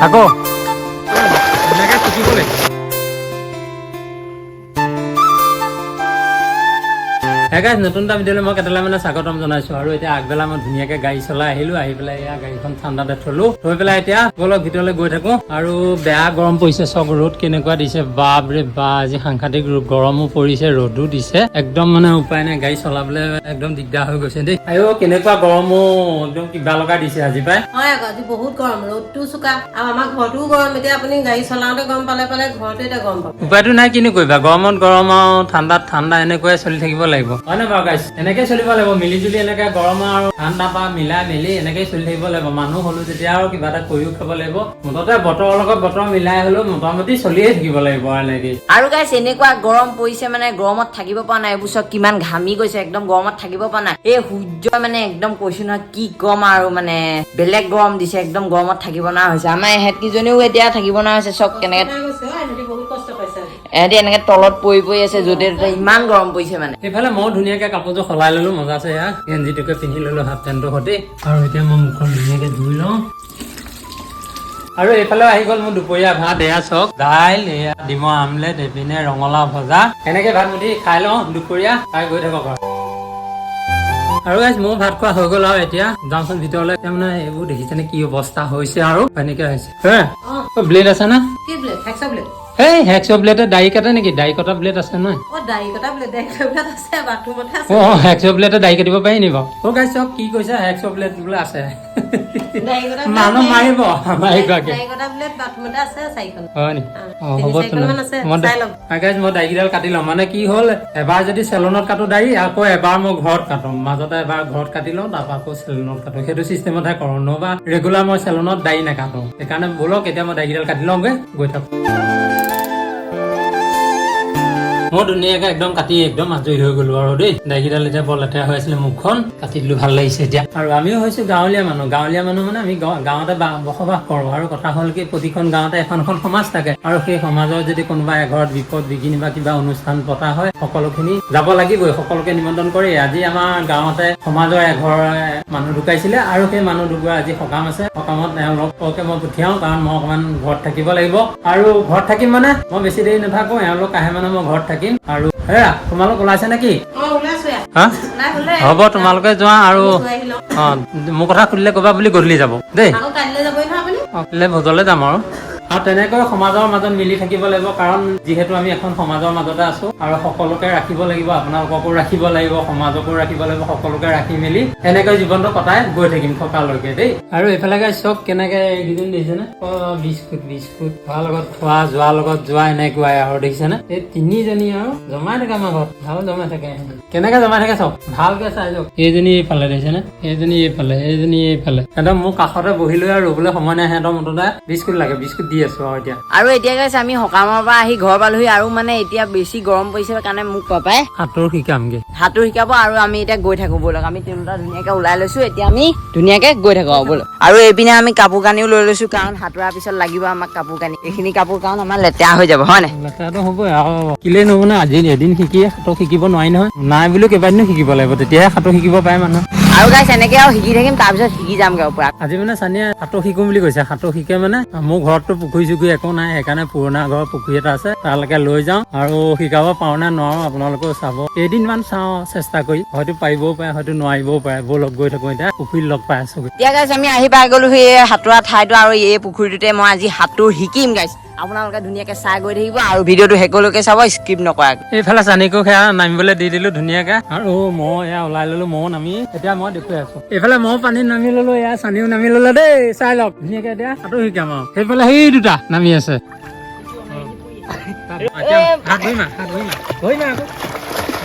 আকৌ এনেকৈ শিকিবলৈ গাইজ নতুন এটা ভিডিঅ'লৈ মই কেইটালৈ মানে স্বাগতম জনাইছো আৰু এতিয়া আগবেলা মই ধুনীয়াকৈ গাড়ী চলাই আহিলো আহি পেলাই এয়া গাড়ীখন ঠাণ্ডাতে থলো থৈ পেলাই এতিয়া বলক ভিতৰলৈ গৈ থাকো আৰু বেয়া গৰম পৰিছে চব ৰ'দ কেনেকুৱা দিছে বাপৰে বা আজি সাংঘাতিক গৰমো পৰিছে ৰ'দো দিছে একদম মানে উপায় নাই গাড়ী চলাবলৈ একদম দিগদাৰ হৈ গৈছে দেই আইও কেনেকুৱা গৰমো একদম কিবা লগা দিছে আজি পাই হয় আকৌ আজি বহুত গৰম ৰ'দটো চোকা আৰু আমাৰ ঘৰটোও গৰম এতিয়া আপুনি গাড়ী চলাওঁতে গৰম পালে ঘৰটো এতিয়া গৰম পাব উপায়তো নাই কিনো কৰিবা গৰমত গৰম আৰু ঠাণ্ডাত ঠাণ্ডা এনেকুৱাই চলি থাকিব লাগিব হয় নে বাৰু গাইছ এনেকে চলিব লাগিব মিলি জুলি এনেকে গৰম আৰু ঠাণ্ডা পা মিলাই মেলি এনেকেই চলি থাকিব লাগিব মানুহ হলো যেতিয়া আৰু কিবা এটা কৰিও খাব লাগিব মুঠতে বতৰৰ লগত বতৰ মিলাই হলেও মোটামুটি চলিয়ে থাকিব লাগিব এনেকে আৰু গাইছ এনেকুৱা গৰম পৰিছে মানে গৰমত থাকিব পৰা নাই এইবোৰ চব কিমান ঘামি গৈছে একদম গৰমত থাকিব পৰা নাই এই সূৰ্য মানে একদম কৈছো নহয় কি কম আৰু মানে বেলেগ গৰম দিছে একদম গৰমত থাকিব নোৱাৰা হৈছে আমাৰ এহেঁত কিজনীও এতিয়া থাকিব নোৱাৰা হৈছে চব কেনেকে বহুত কষ্ট পাইছে এহেঁতি এনেকে তলত পৰি পৰি আছে য'তে ত'তে ইমান গৰম পৰিছে মানে সেইফালে মই ধুনীয়াকে কাপোৰযোৰ সলাই ললো মজা আছে এয়া গেঞ্জিটোকে পিন্ধি ললো হাফ পেণ্টৰ সৈতে আৰু এতিয়া মই মুখখন ধুনীয়াকে ধুই লওঁ আৰু এইফালে আহি গ'ল মোৰ দুপৰীয়া ভাত এয়া চক দাইল এয়া ডিমৰ আমলেট এইপিনে ৰঙালাও ভজা এনেকে ভাত মুঠি খাই লওঁ দুপৰীয়া খাই গৈ থাকক আৰু গাইজ মোৰ ভাত খোৱা হৈ গ'ল আৰু এতিয়া যাওঁচোন ভিতৰলৈ মানে এইবোৰ দেখিছেনে কি অৱস্থা হৈছে আৰু এনেকে হৈছে ব্লেড আছে না কি ব্লেড হেক্সা ব্লেড এই হেক্স ব্লেডে দাড়ি কাটে নেকি দাড়ি কটা ব্লেড আছে নহয় দাড়ি কটা ব্লেড আছে বাথৰুমতে আছে হেক্স ব্লেডে দাড়ি কাটিব পাৰি নি বাৰু গাইজ চব কি কৈছে হেক্স ব্লেড বোলে আছে মানুহ মাৰিব দাড়ি কটা ব্লেড বাথৰুমতে আছে চাৰিখন হয় নি হ'ব গাইজ মই দাড়িকেইডাল কাটি লম মানে কি হ'ল এবাৰ যদি চেলুনত কাটো দাড়ি আকৌ এবাৰ মই ঘৰত কাটো মাজতে এবাৰ ঘৰত কাটি লওঁ তাৰপৰা আকৌ চেলুনত কাটো সেইটো চিষ্টেমতহে কৰো নহবা ৰেগুলাৰ মই চেলুনত দাড়ি নাকাটো সেইকাৰণে বলক এতিয়া মই দাড়িকেইডাল কাটি লওঁগে গৈ থাকো মই ধুনীয়াকে একদম কাটি একদম আজৰি হৈ গলো আৰু দেই দাড়িকেইডাল এতিয়া বৰ লেতেৰা হৈ আছিলে মুখখন কাটি দিলো ভাল লাগিছে এতিয়া আৰু আমিও হৈছো গাঁৱলীয়া মানুহ মানে আমি গাঁৱতে বসবাস কৰো আৰু কথা হ'ল কি প্ৰতিখন গাঁৱতে এখন সমাজ থাকে আৰু সেই সমাজৰ যদি কোনোবা এঘৰত বিপদ বিঘিনি বা কিবা অনুষ্ঠান পতা হয় সকলোখিনি যাব লাগিবই সকলোকে নিমন্ত্ৰণ কৰি আজি আমাৰ গাঁৱতে সমাজৰ এঘৰ মানুহ ঢুকাইছিলে আৰু সেই মানুহ ঢুকুৱা আজি সকাম আছে সকামত এওঁলোককে মই পঠিয়াওঁ কাৰণ মই অকমান ঘৰত থাকিব লাগিব আৰু ঘৰত থাকিম মানে মই বেছি দেৰি নাথাকো এওঁলোক আহে মানে মই ঘৰত থাকিম আৰু হেৰা তোমালোক ওলাইছে নেকি হ'ব তোমালোকে যোৱা আৰু মোৰ কথা সুধিলে কবা বুলি গধূলি যাব দেই কাইলৈ ভোজলৈ যাম আৰু তেনেকৈ সমাজৰ মাজত মিলি থাকিব লাগিব কাৰণ যিহেতু আমি এখন সমাজৰ মাজতে আছো আৰু সকলোকে ৰাখিব লাগিব আপোনালোককো ৰাখিব লাগিব সমাজকো ৰাখিব লাগিব সকলোকে ৰাখি মেলি এনেকৈ জীৱনটো কটাই গৈ থাকিম থকালৈকে দেই আৰু এইফালে চব কেনেকে এইকেইদিন দেখিছে নে বিস্কুট খোৱাৰ লগত খোৱা যোৱাৰ লগত যোৱা এনেকুৱাই আৰু দেখিছে নে এই তিনিজনী আৰু জমাই থাকে আমাৰ ঘৰত ভাল জমাই থাকে কেনেকে জমাই থাকে চব ভালকে চাই যাওক এইজনী এইফালে দেখিছে নে এইজনী এইফালে একদম মোৰ কাষতে বহি লৈ আৰু ৰবলৈ সময় নাই সিহঁতৰ মুঠতে বিস্কুট লাগে বিস্কুট দি আছো আৰু এতিয়া গাইছ আমি সকামৰ পৰা আহি ঘৰ পালোহি আৰু মানে এতিয়া বেছি গৰম পৰিছে কাৰণে মোক পাপাই সাঁতোৰ শিকাব আৰু আমি এতিয়া গৈ থাকো বলক আমি তিনিটা ধুনীয়াকে ওলাই লৈছো এতিয়া আমি ধুনীয়াকে গৈ থাকো বলক আৰু এইপিনে আমি কাপোৰ কানিও লৈ লৈছো কাৰণ সাঁতোৰাৰ পিছত লাগিব আমাক কাপোৰ কানি এইখিনি কাপোৰ কাৰণ আমাৰ লেতেৰা হৈ যাব হয় নাই লেতেৰাটো হ'বই আৰু কিলে নহব না আজি এদিন শিকিয়ে সাঁতোৰ শিকিব নোৱাৰি নহয় নাই বুলিও কেইবাদিনো শিকিব লাগিব তেতিয়াহে সাঁতোৰ শিকিব পাৰে মানুহ আৰু গাইছ এনেকে আৰু শিকি থাকিম তাৰপিছত শিকি যামগে ওপৰত আজি মানে চানিয়ে সাঁতোৰ শিকো বুলি কৈছে সাঁতোৰ শিকে মানে মোৰ ঘৰততো পুখুৰী চুখুৰী একো নাই সেইকাৰণে পুৰণা ঘৰৰ পুখুৰী এটা আছে তালৈকে লৈ যাওঁ আৰু শিকাব পাৰো নে নোৱাৰো আপোনালোকেও চাব কেইদিনমান চাওঁ চেষ্টা কৰি হয়তো পাৰিবও পাৰে হয়তো নোৱাৰিবও পাৰে ব'লক গৈ থাকো এতিয়া পুখুৰীত লগ পাই আছো এতিয়া গাইছ আমি আহি পাই গলো সেই সাঁতোৰা ঠাইটো আৰু এই পুখুৰীটোতে মই আজি সাঁতোৰ শিকিম গাইছ আপোনালোকে ধুনীয়াকে চাই গৈ থাকিব আৰু ভিডিঅ'টো শেষলৈকে চাব স্কিপ নকৰাকৈ এইফালে চানিকো সেয়া নামিবলৈ দি দিলো ধুনীয়াকে আৰু মই এয়া ওলাই ললো ময়ো নামি এতিয়া মই দেখুৱাই আছো এইফালে ময়ো পানীত নামি ললো এয়া চানিও নামি ললে দেই চাই লওক ধুনীয়াকে এতিয়া সাঁতোৰ শিকাম আৰু সেইফালে সেই দুটা নামি আছে হাত ধুই মা আকৌ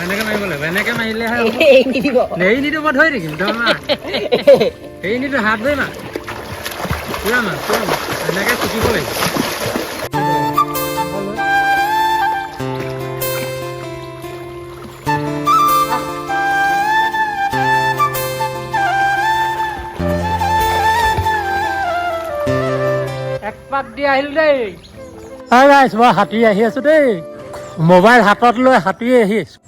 এনেকে মাৰিব লাগিব এনেকে মাৰিলেহে হেৰি নিদিওঁ মই ধৰি থাকিম হেৰি নিদিওঁ হাত ধুই মা এনেকে শিকিব লাগিব আহিলো দেই মই সাঁতুৰি আহি আছো দেই মোবাইল হাতত লৈ সাঁতুৰি আহি আছো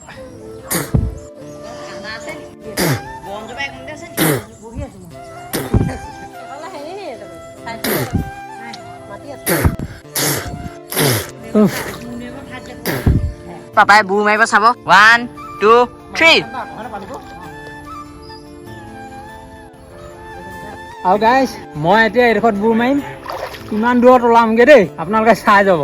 পাপাই বুৰ মাৰিব চাব 1 2 3 আৰু গাইজ মই এতিয়া এইডোখৰত বুৰ মাৰিম কিমান দূৰত ওলামগে দেই আপোনালোকে চাই যাব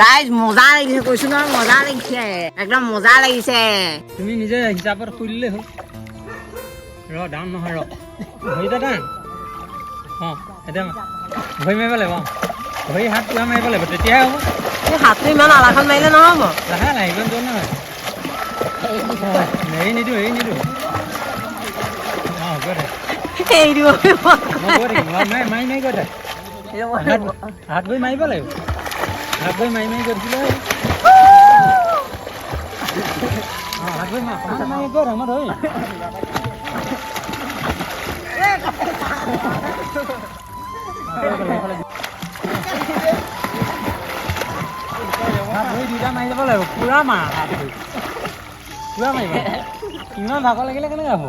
গাইজ মজা লাগিছে কৈছো নহয় মজা লাগিছে একদম মজা লাগিছে তুমি নিজে হিচাপত শুই দিলেই হ'ল ডাউন নহয় ভৰিটা টান এতিয়া ভৰি মাৰিব লাগিব ভৰি হাত পুৰা মাৰিব লাগিব তেতিয়াহে হ'ব এই হাতটো ইমান আলাখন মাৰিলে নহ'ব লাহে লাহে ইমান জোৰ নহয় এৰি নিদিওঁ হ'ব দে এৰি দিব মই গৈ থাকিম মাৰি গৈ থাক হাত ভৰি মাৰিব লাগিব হাত ভৰি মাৰি গৈ থাকিলে হাত ভৰি মাৰি গৈ থাক মই ধৰি হাত ভৰি দুটা মাৰি যাব লাগিব পুৰা মাৰ হাত ভৰি পুৰা মাৰিব ইমান ভাগৰ লাগিলে কেনেকৈ হ'ব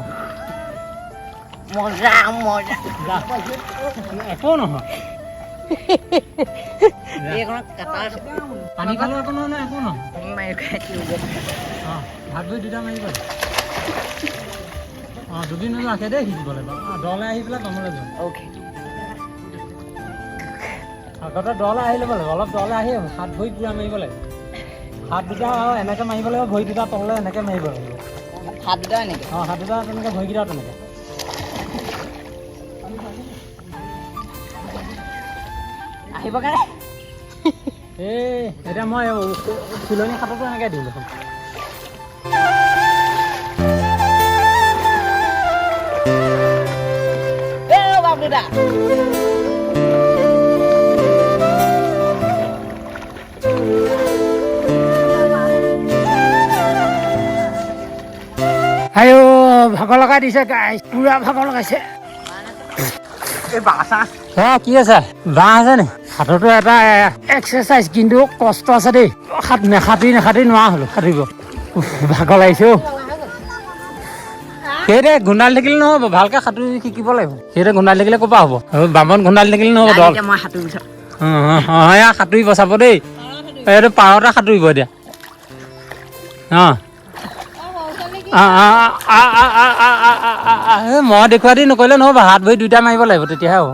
মজা মজা একো নহয় পানী খালেও একো নহয় একো নহয় হাত ভৰি দুটা মাৰিব দুদিন ৰাখে দেই শিকিব লাগিব দলে আহি পেলাই কামলৈ যাম আগতে দলে আহি ল'ব লাগিব অলপ দলে আহি হাত ভৰি পুৰা মাৰিব লাগিব হাত দুটা এনেকৈ মাৰিব লাগিব ভৰি দুটা তললৈ এনেকৈ মাৰিব লাগিব হাত দুটা এনেকে হাত দুটা তেনেকৈ ভৰিকেইটা তেনেকৈ আহিব কাৰণে এতিয়া মই চিলনী খাটতো এনেকৈ দিওঁ দেখোন বাবুদা ভাগৰ লগাই দিছে গাইজ পুৰা ভাগৰ লগাইছে কি আছে বাঁহ আছে নি হাততো এটা এক্সাৰচাইজ কিন্তু কষ্ট আছে দেই হাত নেখাটি নোৱাৰা হলো খাটিব ভাগৰ লাগিছে সেইদে গুণ্ডালি থাকিলে নহ'ব ভালকে সাঁতুৰি শিকিব লাগিব সেইদে গুণ্ডালি থাকিলে ক'ৰ পৰা হ'ব বামত গুণ্ডালি থাকিলে নহ'ব দল সাঁতুৰি বচাব দেই এইটো পাৰতে সাঁতুৰিব এতিয়া মই দেখুৱাই দি নকৰিলে নহ'ব হাত ভৰি দুইটা মাৰিব লাগিব তেতিয়াহে হ'ব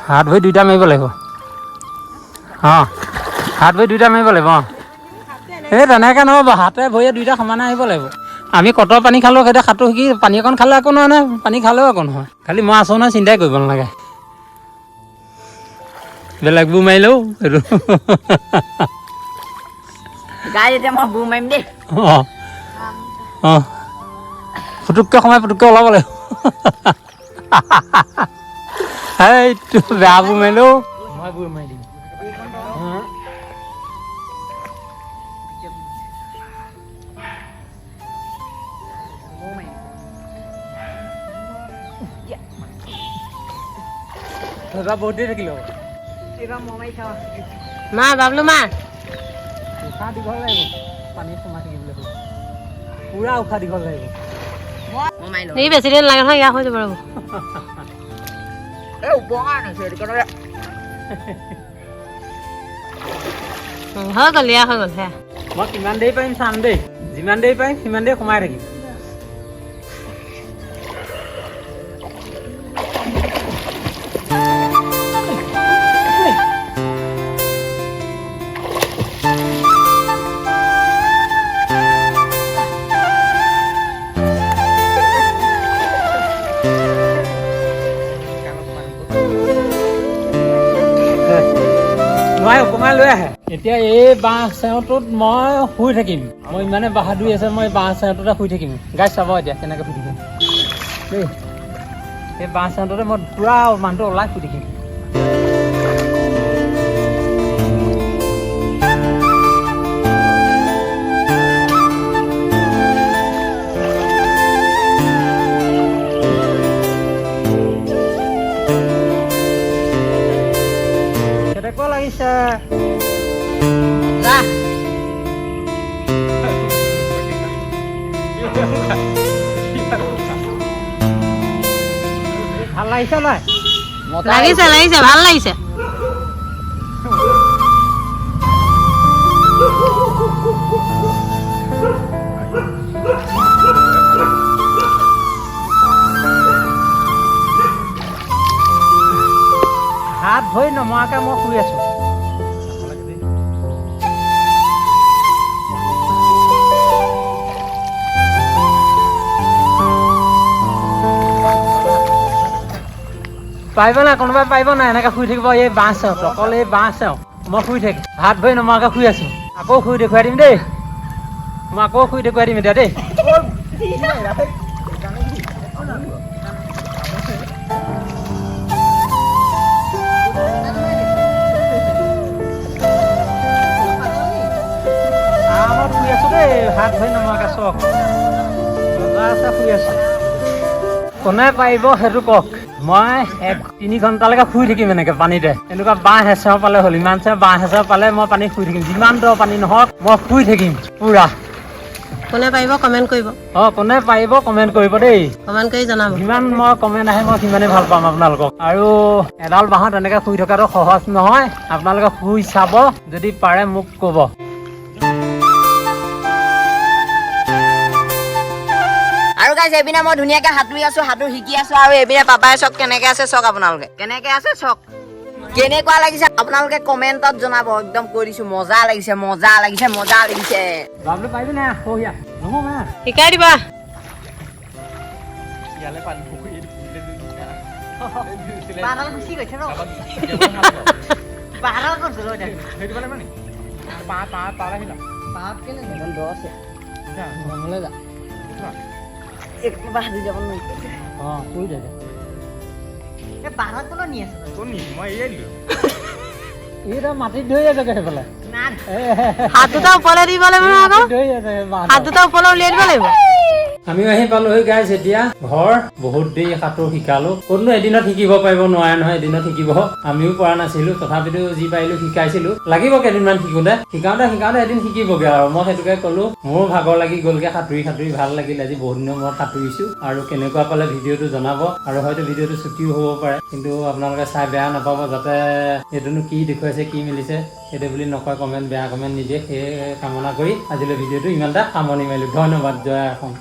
হাত ভৰি দুইটা মাৰিব লাগিব হাত ভৰি দুইটা মাৰিব লাগিব এই তেনেকৈ নহ'ব হাতে ভৰিয়ে দুইটা সমানে আহিব লাগিব আমি কটৰ পানী খালেও সেইদে সাঁতোৰ শিকি পানী অকণ খালে একো নহয় নহয় পানী খালেও একো নহয় খালি মই আছোঁ নহয় চিন্তাই কৰিব নালাগে বেলেগবোৰ মাৰিলেও এইটো এতিয়া মই বুৰ মাৰিম দেই পুটুককৈ সোমাই পুটুককৈ ওলাব লাগিব এইটো বেয়া বুৰ মাৰিলেও মই বুৰ মাৰি দিম এইবাৰ বহুত দেৰি থাকিলো মা বাবলু মা উশাহ দীঘল লাগিব পানীত সোমাই থাকিবলৈ পুৰা উশাহ দীঘল লাগিব এই বেছি দিন লাগে নহয় ইয়াৰ হৈ যাব ৰ'ব হৈ গ'ল ইয়াৰ হৈ গ'ল সেয়া মই কিমান দেৰি পাৰিম চাম দেই যিমান দেৰি পাৰিম সিমান দেৰি সোমাই থাকিম উপমাই লৈ আহে এতিয়া এই বাঁহ চেওটোত মই শুই থাকিম মই ইমানে বাহাদুৰি আছে মই বাঁহ চেওটোতে শুই থাকিম গাইজ চাব এতিয়া কেনেকৈ শুই থাকিম দেই এই বাঁহ চেওটোতে মই পুৰা মানুহটো ওলাই শুই থাকিম লাগিছে লাগিছে নাই লাগিছে লাগিছে ভাল লাগিছে হাত ভৰি নমৰাকে মই শুই আছো পাৰিব নাই কোনোবাই পাৰিব নাই এনেকে শুই থাকিব এই বাঁহ অকল এই বাঁহ মই শুই থাকিম হাত ভৰি নমৰাকে শুই আছো আকৌ শুই দেখুৱাই দিম দেই মই আকৌ শুই দেখুৱাই দিম এতিয়া দেই শুই আছো দেই হাত ভৰি নমৰাকে চক মজা আছে শুই আছো কোনে পাৰিব সেইটো কওক মই 1-3 ঘণ্টালৈকে শুই থাকিম এনেকে পানীতে এনেকুৱা বাঁহ হেঁচৰ পালে হ'ল ইমান চে বাঁহ হেঁচৰ পালে মই পানী শুই থাকিম যিমান দ পানী নহওক মই শুই থাকিম পুৰা কোনে পাৰিব কমেণ্ট কৰিব কোনে পাৰিব কমেণ্ট কৰিব দেই কমেণ্ট কৰি জনাব যিমান মই কমেণ্ট আহে মই সিমানেই ভাল পাম আপোনালোকক আৰু এডাল বাঁহত এনেকে শুই থকাটো সহজ নহয় আপোনালোকে শুই চাব যদি পাৰে মোক ক'ব আৰু গাইজ এইপিনে মই ধুনীয়াকে সাঁতুৰি আছো সাঁতোৰ শিকি আছো আৰু এইপিনে পাপাই চক কেনেকে আছে চক আপোনালোকে কেনেকে আছে চক কেনেকুৱা লাগিছে আপোনালোকে কমেণ্টত জনাব একদম কৈ দিছো মজা লাগিছে মজা লাগিছে মজা লাগিছে বাবলু পাৰিবি নাই সহিয়া নহ'ব না শিকাই দিবা ইয়ালে পানী পুখুৰী বাহাল গুচি গৈছে ন বাহাল গৈছে লৈ দেখ সেইটো পালে মানে পাৰ আহিলা পাপ কেলে ইমান দ আছে মঙলে যা একটু বাহাদুৰি যাব নোৱাৰি শুই দে এই বাহাল কোনো নি আছে মই এৰিয়ে দিলো এইটা মাটিত ধৰি আছে সেইফালে হাত দুটা ওপৰলৈ দিব লাগিব নহয় আকৌ হাত দুটা ওপৰলৈ উলিয়াই দিব লাগিব আমিও আহি পালোহি গাইজ এতিয়া ঘৰ বহুত দেৰি সাঁতোৰ শিকালো ক'তনো এদিনত শিকিব পাৰিব নোৱাৰে নহয় এদিনত শিকিব আমিও পৰা নাছিলো তথাপিতো যি পাৰিলো শিকাইছিলো লাগিব কেইদিনমান শিকাওঁতে এদিন শিকিবগে আৰু মই সেইটোকে ক'লো মোৰ ভাগৰ লাগি গ'লগে সাঁতুৰি ভাল লাগিল আজি বহুত দিনৰ মূৰত সাঁতুৰিছো আৰু কেনেকুৱা পালে ভিডিঅ'টো জনাব আৰু হয়তো ভিডিঅ'টো ছুটিও হ'ব পাৰে কিন্তু আপোনালোকে চাই বেয়া নাপাব যাতে এইটোনো কি দেখুৱাইছে কি মিলিছে সেইটো বুলি নকয় কমেণ্ট বেয়া কমেণ্ট নিদিয়ে সেই কামনা কৰি আজিলৈ ভিডিঅ'টো ইমানটা সামৰণি মাৰিলো ধন্যবাদ জয় অসম